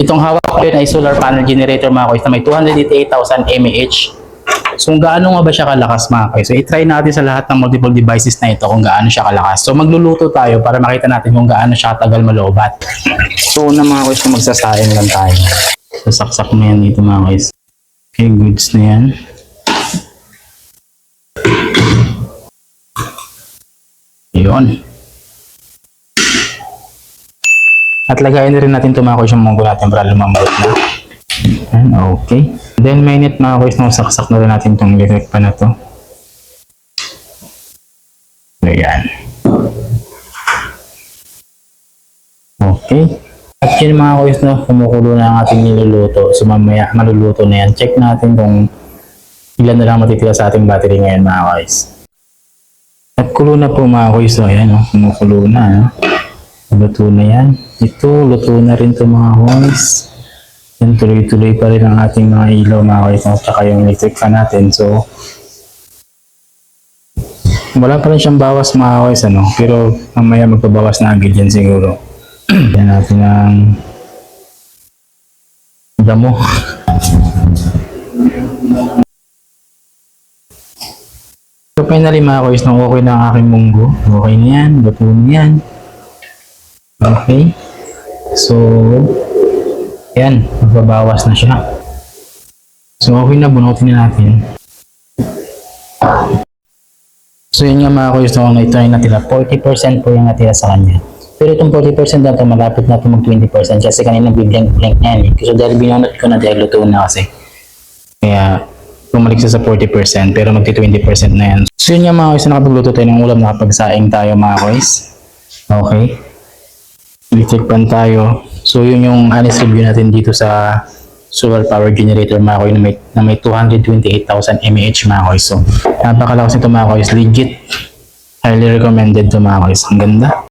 Itong hawak ko yun ay solar panel generator mga kois na may 288,000 mAh. So kung gaano nga ba siya kalakas mga kois. So i-try natin sa lahat ng multiple devices na ito kung gaano siya kalakas. So magluluto tayo para makita natin kung gaano siya katagal maloobat. So una mga kois na magsasayang lang tayo. Sasaksak mo yan dito mga kois. Okay, goods na yan. Yun. At lagayin na rin natin ito mga kois yung munggo natin para lumambot na. And okay. Then mainit mga kois nung saksak na rin natin itong electric pan na to. Ayan. Okay. At yun mga kois no, kumukulo na ang ating niluluto. So mamaya maluluto na yan. Check natin kung ilan na lang matitira sa ating battery ngayon mga kois. At kulo na po mga kois. So ayan no, kumukulo na. No? Luto na yan. Ito, luto na rin ito mga kois. Yan, tuloy-tuloy pa rin ang ating mga ilaw mga kois. At saka yung electric fan natin. So, wala pa rin siyang bawas mga kois. Ano? Pero mamaya magpabawas na agad yan siguro. Yan natin ang damo. So, finally mga kois, nung okay na ang aking munggo. Okay na yan. Luto na yan. Okay. So, yan. Magbabawas na siya. So, okay na. Bunutin na natin. So, yun nga mga kuya. So, ito ay natira. 40% po yung natira sa kanya. Pero itong 40% na ito, malapit na ito mag 20% kasi kanina biblank-blank na yan. So, dahil binunot ko na dahil luto na kasi. Kaya, bumalik siya sa 40% pero magti 20% na yan. So, yun nga mga kuya. So, nakapagluto tayo ng ulam. Nakapagsaing tayo mga kuya. Okay. Electric pan tayo. So yun yung honest review natin dito sa solar power generator mga koy na may 228,000 mAh mga koy. So napakalakas nito mga koy. Legit. Highly recommended to mga koy. Ang ganda.